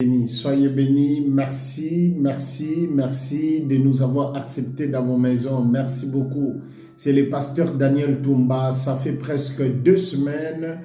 Bénis, soyez bénis, merci, merci, merci de nous avoir acceptés dans vos maisons, merci beaucoup. C'est le pasteur Daniel Toumba, ça fait presque 2 semaines,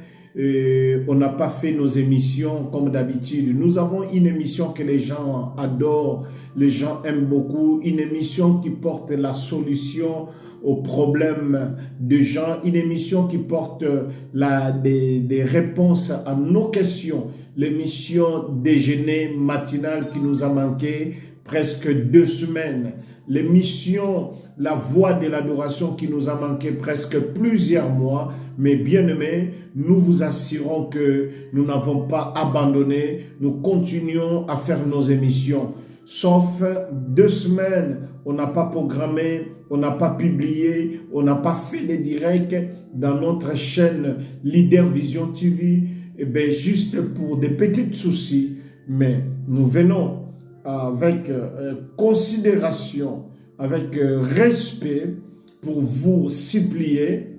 on n'a pas fait nos émissions comme d'habitude. Nous avons une émission que les gens adorent, les gens aiment beaucoup, une émission qui porte la solution aux problèmes des gens, une émission qui porte des réponses à nos questions. L'émission déjeuner matinal qui nous a manqué presque 2 semaines. L'émission La Voix de l'adoration qui nous a manqué presque plusieurs mois. Mais bien aimés, nous vous assurons que nous n'avons pas abandonné. Nous continuons à faire nos émissions. Sauf 2 semaines, on n'a pas programmé, on n'a pas publié, on n'a pas fait les directs dans notre chaîne Leader Vision TV. Eh bien, juste pour des petits soucis, mais nous venons avec considération, avec respect pour vous supplier,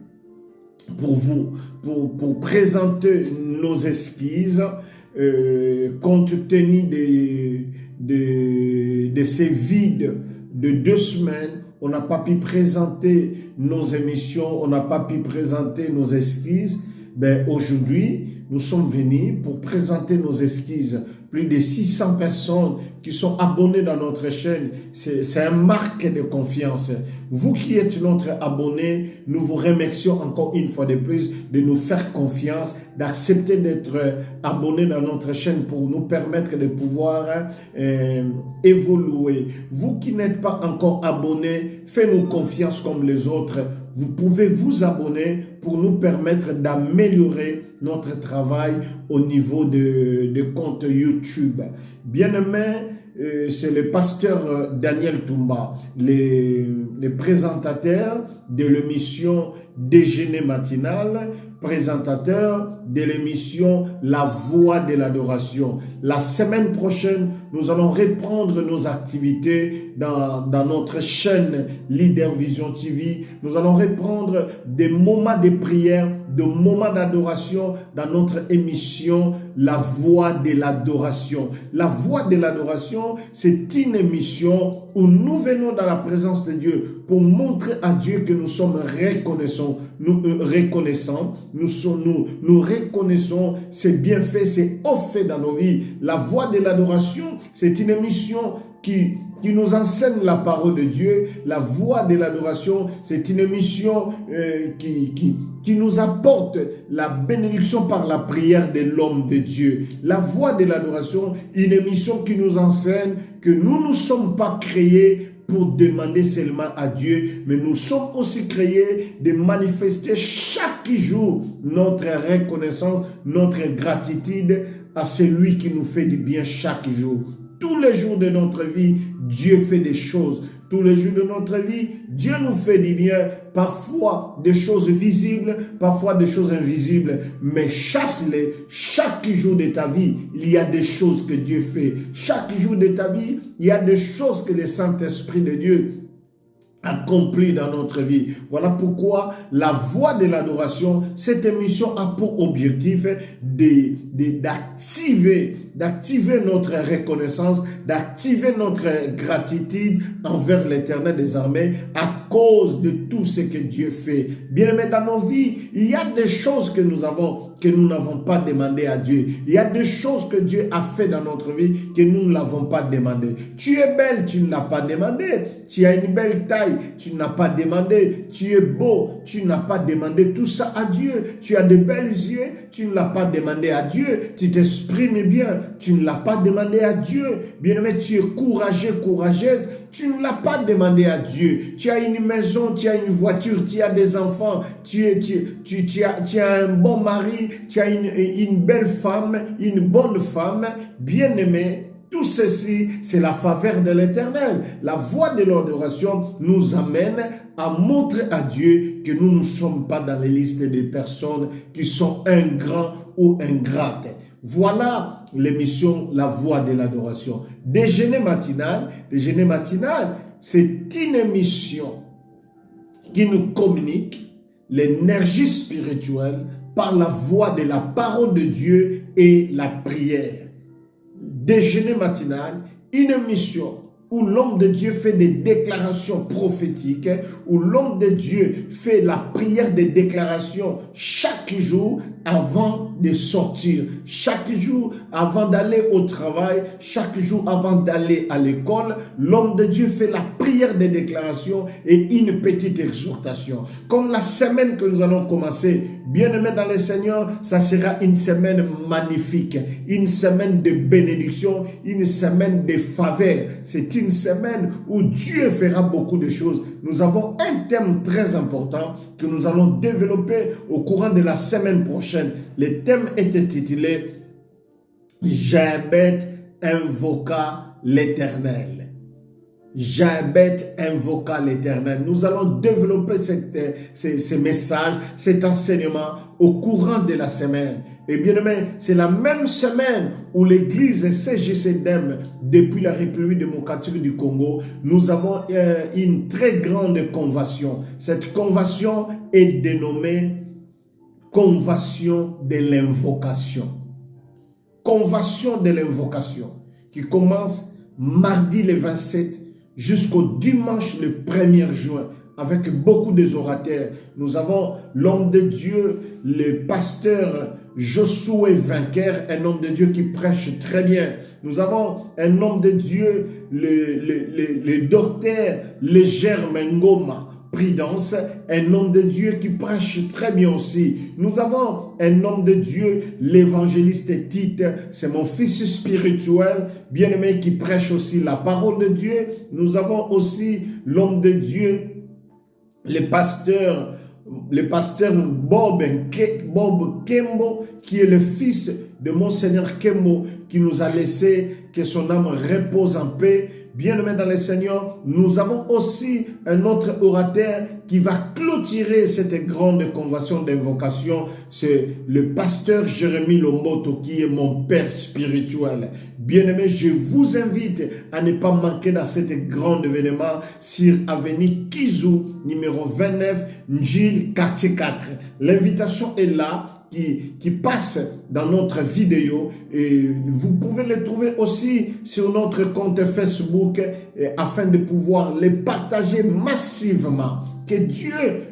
pour présenter nos excuses, compte tenu de ces vides de 2 semaines. On n'a pas pu présenter nos émissions, on n'a pas pu présenter nos excuses. Ben, aujourd'hui, nous sommes venus pour présenter nos excuses. Plus de 600 personnes qui sont abonnées dans notre chaîne. C'est un marque de confiance. Vous qui êtes notre abonné, nous vous remercions encore une fois de plus de nous faire confiance, d'accepter d'être abonné dans notre chaîne pour nous permettre de pouvoir évoluer. Vous qui n'êtes pas encore abonné, faites-nous confiance comme les autres. Vous pouvez vous abonner pour nous permettre d'améliorer notre travail au niveau de compte YouTube. Bien-aimé, c'est le pasteur Daniel Toumba, le présentateur de l'émission Déjeuner matinal, présentateur de l'émission La Voix de l'adoration. La semaine prochaine, nous allons reprendre nos activités dans notre chaîne Leader Vision TV. Nous allons reprendre des moments de prière, de moments d'adoration dans notre émission La Voix de l'adoration. La Voix de l'adoration, c'est une émission où nous venons dans la présence de Dieu pour montrer à Dieu que nous sommes reconnaissants. Nous reconnaissons ses bienfaits, ses hauts faits dans nos vies. La Voix de l'adoration, c'est une émission qui nous enseigne la parole de Dieu. La Voix de l'adoration, c'est une émission qui nous apporte la bénédiction par la prière de l'homme de Dieu. La Voix de l'adoration, une émission qui nous enseigne que nous ne sommes pas créés pour demander seulement à Dieu, mais nous sommes aussi créés de manifester chaque jour notre reconnaissance, notre gratitude à celui qui nous fait du bien chaque jour. Tous les jours de notre vie, Dieu fait des choses. Tous les jours de notre vie, Dieu nous fait du bien. Parfois des choses visibles, parfois des choses invisibles. Mais chasse-les. Chaque jour de ta vie, il y a des choses que Dieu fait. Chaque jour de ta vie, il y a des choses que le Saint-Esprit de Dieu accompli dans notre vie. Voilà pourquoi la Voix de l'adoration, cette émission a pour objectif d'activer notre reconnaissance, d'activer notre gratitude envers l'Éternel des armées à cause de tout ce que Dieu fait. Bien-aimés, dans nos vies, il y a des choses que nous n'avons pas demandé à Dieu. Il y a des choses que Dieu a fait dans notre vie que nous ne l'avons pas demandé. Tu es belle, tu ne l'as pas demandé. Tu as une belle taille, tu n'as pas demandé. Tu es beau, tu n'as pas demandé tout ça à Dieu. Tu as de belles yeux, tu ne l'as pas demandé à Dieu. Tu t'exprimes bien, tu ne l'as pas demandé à Dieu. Bien-aimé, tu es courageux, courageuse. Tu ne l'as pas demandé à Dieu. Tu as une maison, tu as une voiture, tu as des enfants, tu as un bon mari, tu as une belle femme, une bonne femme, bien-aimée. Tout ceci, c'est la faveur de l'Éternel. La Voix de l'adoration nous amène à montrer à Dieu que nous ne sommes pas dans les listes des personnes qui sont ingrats ou ingrates. Voilà l'émission La Voix de l'adoration. Déjeuner matinal, c'est une émission qui nous communique l'énergie spirituelle par la voix de la parole de Dieu et la prière. déjeuner matinal, une émission où l'homme de Dieu fait des déclarations prophétiques, où l'homme de Dieu fait la prière des déclarations chaque jour avant de sortir, chaque jour avant d'aller au travail, chaque jour avant d'aller à l'école. L'homme de Dieu fait la prière des déclarations et une petite exhortation. Comme la semaine que nous allons commencer, bien-aimés dans le Seigneur, ça sera une semaine magnifique, une semaine de bénédiction, une semaine de faveur. C'est une semaine où Dieu fera beaucoup de choses. Nous avons un thème très important que nous allons développer au courant de la semaine prochaine. Le thème est intitulé « Jabez invoqua l'Éternel ». Jabez invoqua l'Éternel. Nous allons développer ce message, cet enseignement au courant de la semaine. Et bien aimé, c'est la même semaine où l'église CJCDEM, depuis la République démocratique du Congo, nous avons une très grande convention. Cette convention est dénommée Convention de l'invocation. Convention de l'invocation qui commence mardi le 27 jusqu'au dimanche le 1er juin avec beaucoup des orateurs. Nous avons l'homme de Dieu, le pasteur Josué Vainqueur, un homme de Dieu qui prêche très bien. Nous avons un homme de Dieu, le docteur Légère Mengoma Prudence, un homme de Dieu qui prêche très bien aussi. Nous avons un homme de Dieu, l'évangéliste Tite, c'est mon fils spirituel, bien-aimé, qui prêche aussi la parole de Dieu. Nous avons aussi l'homme de Dieu, le pasteur Bob Kembo, qui est le fils de Monseigneur Kembo, qui nous a laissé, que son âme repose en paix. Bien-aimés dans le Seigneur, nous avons aussi un autre orateur qui va clôturer cette grande convention d'invocation. C'est le pasteur Jérémie Lomboto, qui est mon père spirituel. Bien-aimés, je vous invite à ne pas manquer dans cet grand événement sur avenue Kizu, numéro 29, Njil, quartier 4. L'invitation est là. Qui passe dans notre vidéo et vous pouvez les trouver aussi sur notre compte Facebook afin de pouvoir les partager massivement. Que Dieu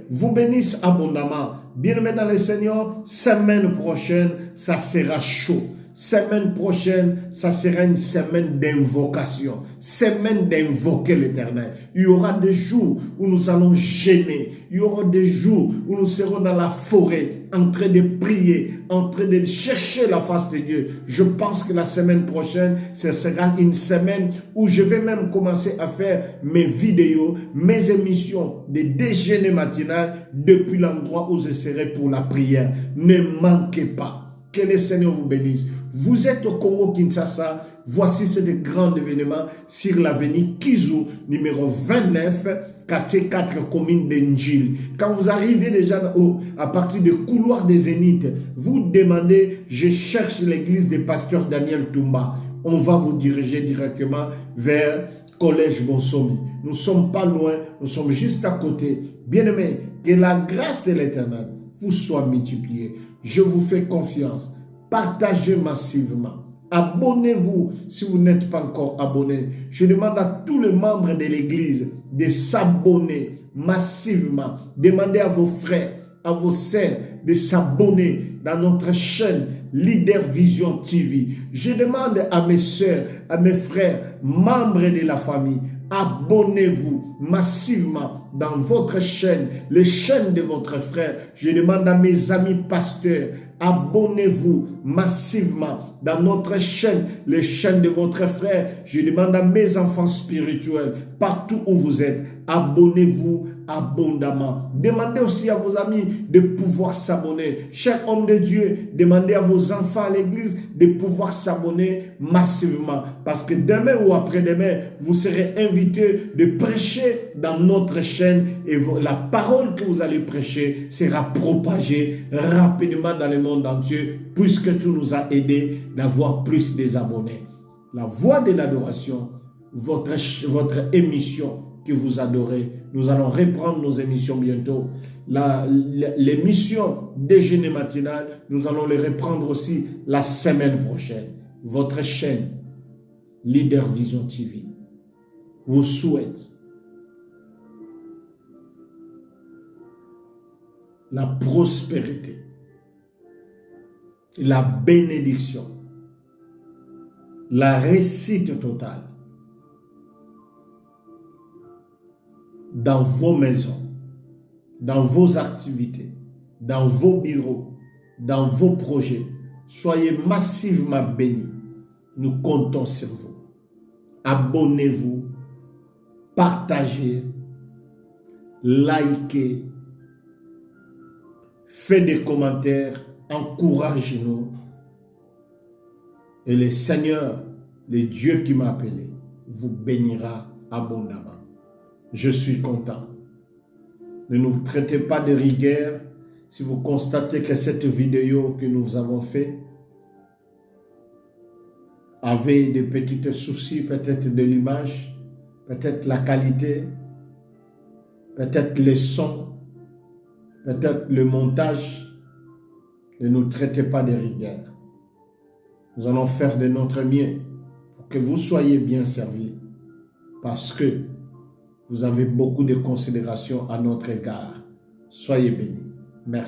vous bénisse abondamment. Bien-aimés dans le Seigneur, semaine prochaine, ça sera chaud. Semaine prochaine, ça sera une semaine d'invocation, semaine d'invoquer l'Éternel. Il y aura des jours où nous allons gêner. Il y aura des jours où nous serons dans la forêt, en train de prier, en train de chercher la face de Dieu. Je pense que la semaine prochaine, ce sera une semaine où je vais même commencer à faire mes vidéos, mes émissions de déjeuner matinal depuis l'endroit où je serai pour la prière. Ne manquez pas. Que le Seigneur vous bénisse. Vous êtes au Congo-Kinshasa. Voici ce grand événement sur l'avenue Kizu, numéro 29, quartier 4, commune d'Njil. Quand vous arrivez déjà à partir du couloir des Zéniths, vous demandez, je cherche l'église du pasteur Daniel Toumba. On va vous diriger directement vers Collège Bonsomi. Nous ne sommes pas loin, nous sommes juste à côté. Bien-aimés, que la grâce de l'Éternel vous soit multipliée. Je vous fais confiance. Partagez massivement. Abonnez-vous si vous n'êtes pas encore abonné. Je demande à tous les membres de l'église de s'abonner massivement. Demandez à vos frères, à vos sœurs de s'abonner dans notre chaîne Leader Vision TV. Je demande à mes sœurs, à mes frères, membres de la famille, abonnez-vous massivement dans votre chaîne, les chaînes de votre frère. Je demande à mes amis pasteurs, abonnez-vous massivement dans notre chaîne, les chaînes de votre frère. Je demande à mes enfants spirituels, partout où vous êtes, abonnez-vous abondamment. Demandez aussi à vos amis de pouvoir s'abonner. Cher homme de Dieu, demandez à vos enfants à l'église de pouvoir s'abonner massivement. Parce que demain ou après-demain, vous serez invités de prêcher dans notre chaîne et la parole que vous allez prêcher sera propagée rapidement dans le monde entier puisque tout nous a aidés d'avoir plus des abonnés. La voix de l'adoration, votre émission que vous adorez. Nous allons reprendre nos émissions bientôt. L'émission déjeuner matinal, nous allons les reprendre aussi la semaine prochaine. Votre chaîne Leader Vision TV vous souhaite la prospérité, la bénédiction, la réussite totale dans vos maisons, dans vos activités, dans vos bureaux, dans vos projets. Soyez massivement bénis. Nous comptons sur vous. Abonnez-vous, partagez, likez, faites des commentaires, encouragez-nous. Et le Seigneur, le Dieu qui m'a appelé, vous bénira abondamment. Je suis content. Ne nous traitez pas de rigueur si vous constatez que cette vidéo que nous avons faite avait des petits soucis, peut-être de l'image, peut-être la qualité, peut-être les sons, peut-être le montage. Ne nous traitez pas de rigueur. Nous allons faire de notre mieux pour que vous soyez bien servis parce que vous avez beaucoup de considération à notre égard. Soyez bénis. Merci.